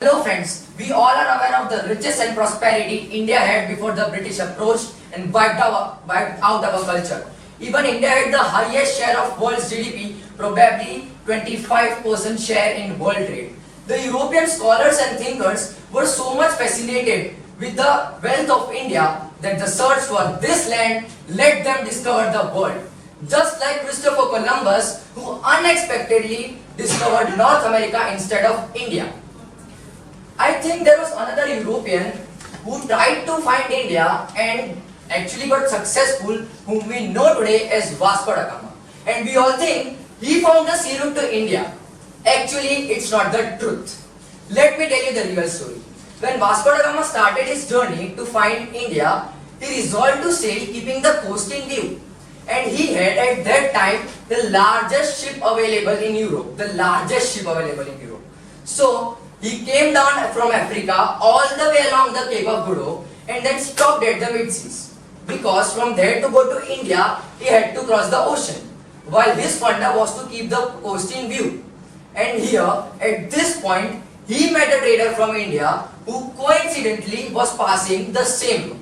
Hello friends, we all are aware of the riches and prosperity India had before the British approached and wiped out our culture. Even India had the highest share of world's GDP, probably 25% share in world trade. The European scholars and thinkers were so much fascinated with the wealth of India that the search for this land let them discover the world. Just like Christopher Columbus, who unexpectedly discovered North America instead of India. I think there was another European who tried to find India and actually got successful, whom we know today as Vasco-Da-Gama. And we all think he found the sea route to India. Actually, it's not the truth. Let me tell you the real story. When Vasco-Da-Gama started his journey to find India, he resolved to sail keeping the coast in view. And he had at that time the largest ship available in Europe. So, he came down from Africa all the way along the Cape of Good Hope and then stopped at the mid-seas. Because from there to go to India, he had to cross the ocean. While his funda was to keep the coast in view. And here, at this point, he met a trader from India who coincidentally was passing the same route.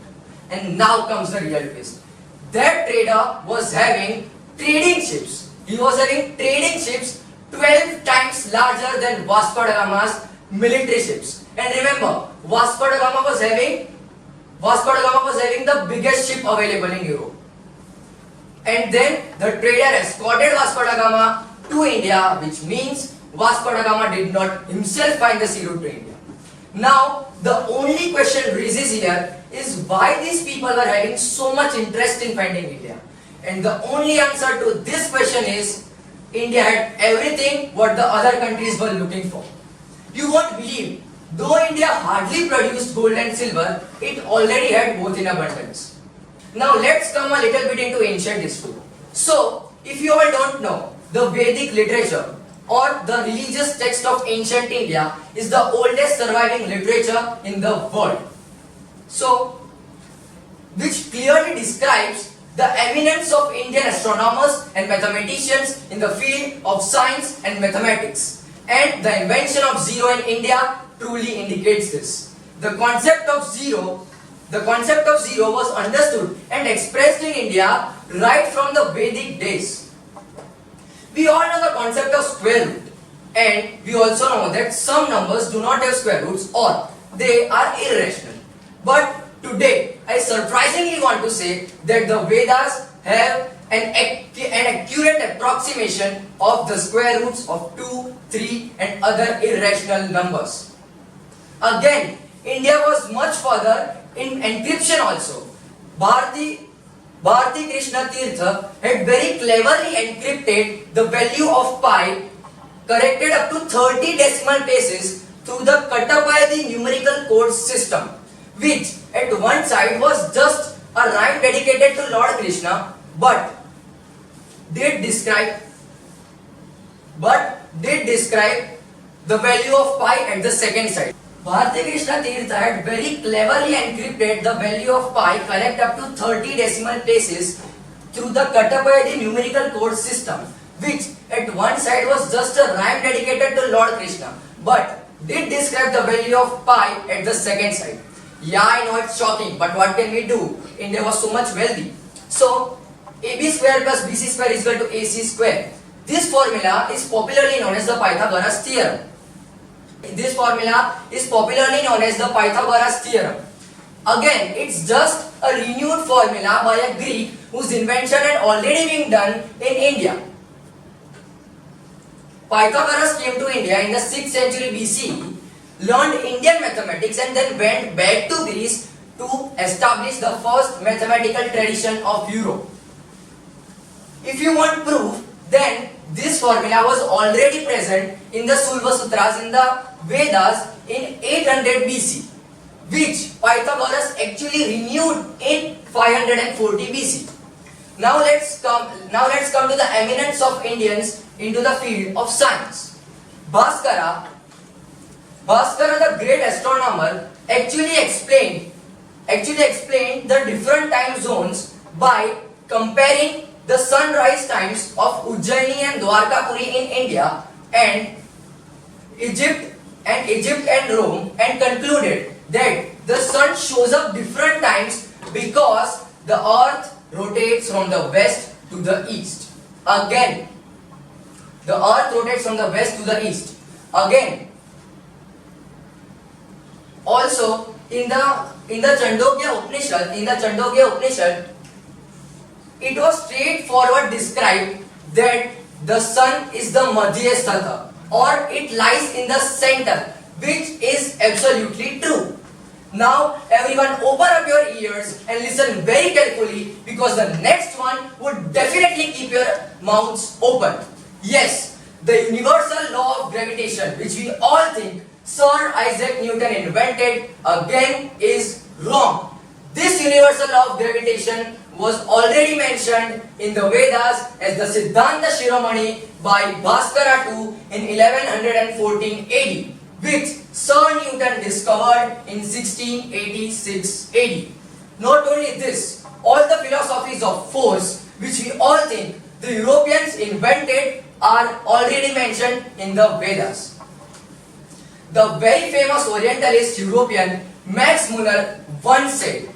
And now comes the real twist. That trader was having trading ships. He was having trading ships 12 times larger than Vasco-Da-Gama's military ships. And remember, Vasco-Da-Gama was having the biggest ship available in Europe. And then the trader escorted Vasco-Da-Gama to India, which means Vasco-Da-Gama did not himself find the sea route to India. Now, the only question raises here is why these people were having so much interest in finding India. And the only answer to this question is India had everything what the other countries were looking for. You won't believe, though India hardly produced gold and silver, it already had both in abundance. Now let's come a little bit into ancient history. So, if you all don't know, the Vedic literature or the religious text of ancient India is the oldest surviving literature in the world. So, which clearly describes the eminence of Indian astronomers and mathematicians in the field of science and mathematics. And the invention of zero in India truly indicates this. The concept of zero was understood and expressed in India right from the Vedic days. We all know the concept of square root, and we also know that some numbers do not have square roots or they are irrational. But today, I surprisingly want to say that the Vedas have an accurate approximation of the square roots of 2, 3 and other irrational numbers. Again, India was much further in encryption also. Bharati Krishna Tirtha had very cleverly encrypted the value of pi corrected up to 30 decimal places through the Kattapayadi numerical code system, which at one side was just a rhyme dedicated to Lord Krishna, but did describe the value of pi at the second side. Bharati Krishna Tirtha had very cleverly encrypted the value of pi correct up to 30 decimal places through the Kattapayadi numerical code system, which at one side was just a rhyme dedicated to Lord Krishna, but did describe the value of pi at the second side. Yeah, I know it's shocking, but what can we do? India was so much wealthy. So, AB square plus BC square is equal to AC square. This formula is popularly known as the Pythagoras theorem. Again, it's just a renewed formula by a Greek whose invention had already been done in India. Pythagoras came to India in the 6th century BCE, learned Indian mathematics and then went back to Greece to establish the first mathematical tradition of Europe. If you want proof, then this formula was already present in the Sulva Sutras in the Vedas in 800 BC, which Pythagoras actually renewed in 540 BC. Now let's come to the eminence of Indians into the field of science. Bhaskara, the great astronomer, actually explained the different time zones by comparing the sunrise times of Ujjaini and Dwarkapuri in India and Egypt and Egypt and Rome and concluded that the sun shows up different times because the earth rotates from the west to the east. Again, the earth rotates from the west to the east. Again, also in the Chandogya Upanishad, it was straightforward described that the sun is the Madhyasthata, or it lies in the center, which is absolutely true. Now everyone open up your ears and listen very carefully, because the next one would definitely keep your mouths open. Yes, the universal law of gravitation, which we all think Sir Isaac Newton invented, again is wrong. This universal law of gravitation was already mentioned in the Vedas as the Siddhanta Shiromani by Vasco-Da-Gama in 1114 AD, which Sir Newton discovered in 1686 AD. Not only this, all the philosophies of force, which we all think the Europeans invented, are already mentioned in the Vedas. The very famous Orientalist European Max Muller once said,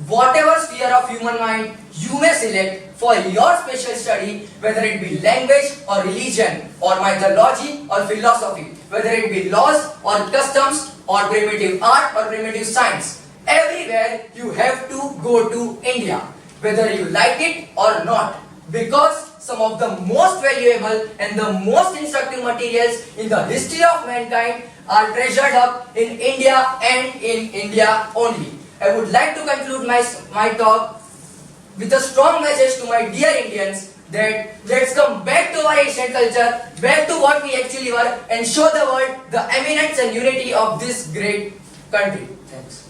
"Whatever sphere of human mind you may select for your special study, whether it be language or religion or mythology or philosophy, whether it be laws or customs or primitive art or primitive science, everywhere you have to go to India, whether you like it or not, because some of the most valuable and the most instructive materials in the history of mankind are treasured up in India and in India only." I would like to conclude my talk with a strong message to my dear Indians that let's come back to our ancient culture, back to what we actually were, and show the world the eminence and unity of this great country. Thanks.